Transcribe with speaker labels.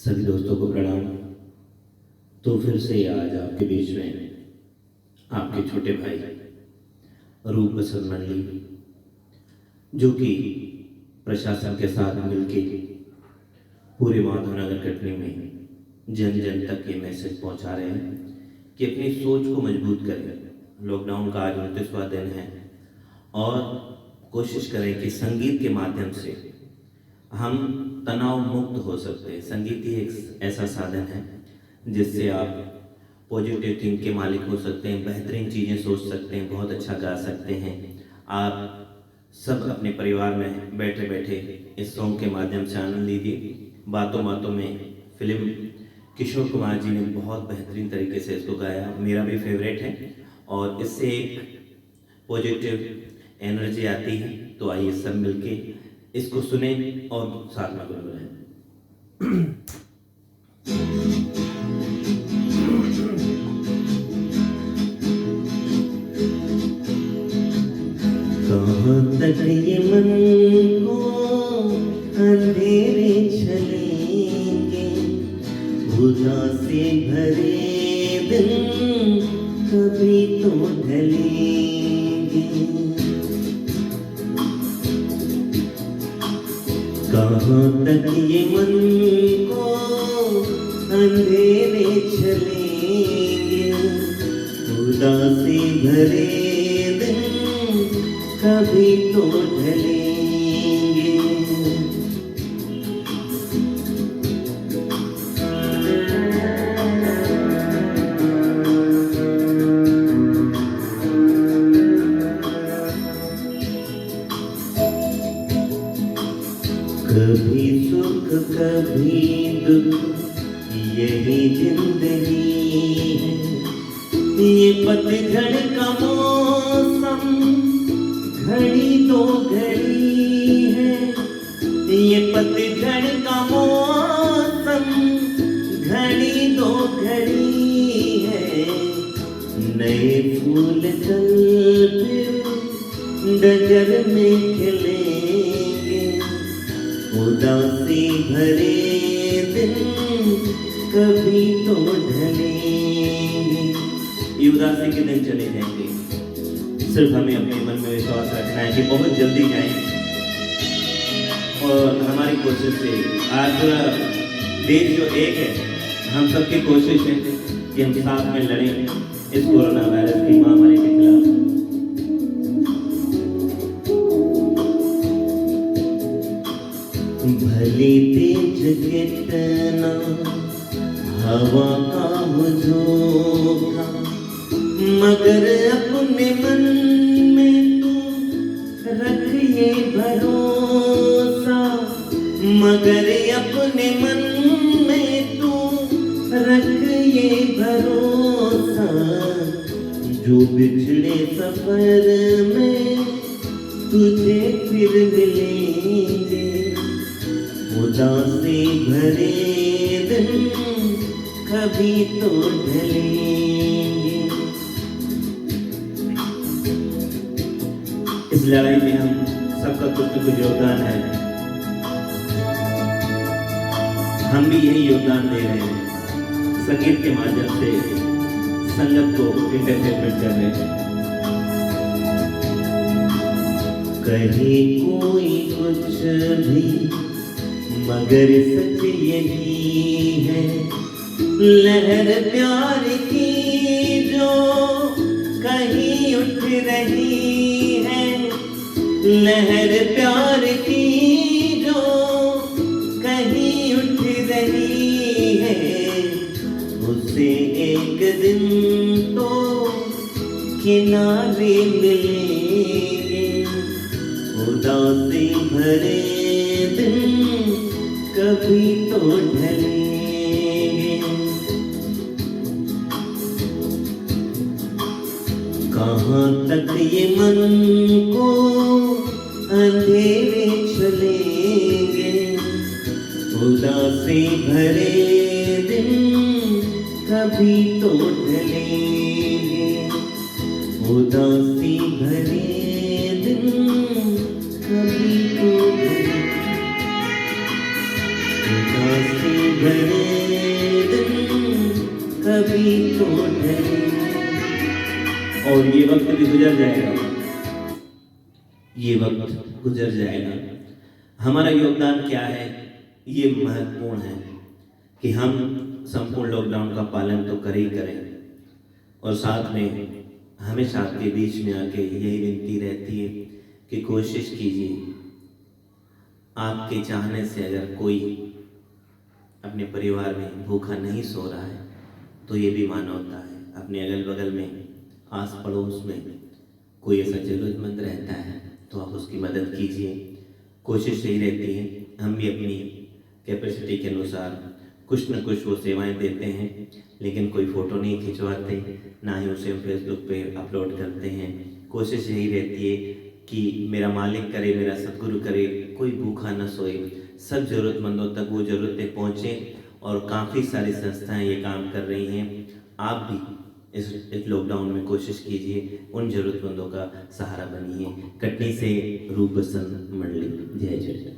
Speaker 1: सभी दोस्तों को प्रणाम। तो फिर से आज आपके बीच में आपके छोटे भाई रूप बसंत मंडली, जो कि प्रशासन के साथ मिलके पूरे माधवनगर कटनी में जन जन तक ये मैसेज पहुंचा रहे हैं कि अपनी सोच को मजबूत करें। लॉकडाउन का आज 29वां दिन है और कोशिश करें कि संगीत के माध्यम से हम तनाव मुक्त हो सकते हैं। संगीत ही एक ऐसा साधन है जिससे आप पॉजिटिव थिंक के मालिक हो सकते हैं, बेहतरीन चीज़ें सोच सकते हैं, बहुत अच्छा गा सकते हैं। आप सब अपने परिवार में बैठे बैठे इस सॉन्ग के माध्यम से आनंद लीजिए। बातों बातों में फिल्म किशोर कुमार जी ने बहुत बेहतरीन तरीके से इसको गाया, मेरा भी फेवरेट है और इससे एक पॉजिटिव एनर्जी आती है। तो आइए सब मिलके इसको सुने और साथ में गुनगुनाएं। कहाँ तक ये मन को अंधेरे चलेंगे, उदासी भरे दिन कभी तो ढलेंगे। कहाँ तक ये मन को अंधेरे चलेंगे, उदासी भरे दिन कभी तो ढलेंगे। कभी सुख कभी दुख यही जिंदगी है, ये पतझड़ का मौसम घड़ी दो घड़ी है। ये पतझड़ का मौसम घड़ी दो घड़ी है। नए फूल कल फिर डगर में खिलेंगे, उदासी भरे दिन कभी तो ढलेंगे। ये उदासी के दिन चले जाएंगे, सिर्फ हमें अपने मन में विश्वास रखना है कि बहुत जल्दी जाएं। और हमारी कोशिश से आज पूरा देश जो एक है, हम सबकी कोशिश है कि हम साथ में लड़ें इस कोरोना वायरस की महामारी के खिलाफ। भली तेज कितना हवा का झोंका, मगर अपने मन में तू रखिए भरोसा। मगर अपने मन में तू रखिए भरोसा, जो बिछड़े सफर में तुझे फिर मिलेंगे। उदासी भरे दिन कभी तो ढलेंगे। इस लड़ाई में हम सबका कुछ न कुछ योगदान है, हम भी यही योगदान दे रहे हैं। संगीत के माध्यम से संगत को इंटरटेनमेंट कर रहे हैं। कहीं कोई कुछ भी मगर सच यही है, लहर प्यार की जो कहीं उठ रही है। लहर प्यार की जो कहीं उठ रही है, उसे एक दिन तो किनारे मिलेंगे। उदासी भरे दिन कभी तो ढलेंगे। कहाँ तक ये मन को अंधेरे चलेंगे, उदासी भरे दिन कभी तो ढलेंगे। उदासी भरे दिन कभी तो ढलेंगे। उदासी भरे दिन कभी तो ढले। और ये वक्त भी गुजर जाएगा, ये वक्त गुजर जाएगा। हमारा योगदान क्या है, ये महत्वपूर्ण है कि हम संपूर्ण लॉकडाउन का पालन तो करें ही करें, और साथ में हमेशा आपके बीच में आके यही विनती रहती है कि कोशिश कीजिए, आपके चाहने से अगर कोई अपने परिवार में भूखा नहीं सो रहा है तो ये भी मानवता है। अपने अगल बगल में, आस पड़ोस में कोई ऐसा ज़रूरतमंद रहता है तो आप उसकी मदद कीजिए। कोशिश यही रहती है, हम भी अपनी कैपेसिटी के अनुसार कुछ न कुछ वो सेवाएं देते हैं, लेकिन कोई फ़ोटो नहीं खिंचवाते, ना ही उसे फेसबुक पे अपलोड करते हैं। कोशिश यही रहती है कि मेरा मालिक करे, मेरा सद्गुरु करे, कोई भूखा न सोए, सब ज़रूरतमंदों तक वो ज़रूरतें पहुँचें। और काफ़ी सारी संस्थाएं ये काम कर रही हैं। आप भी इस लॉकडाउन में कोशिश कीजिए, उन ज़रूरतमंदों का सहारा बनिए। कटनी से रूप बसंत मंडली। जय जय।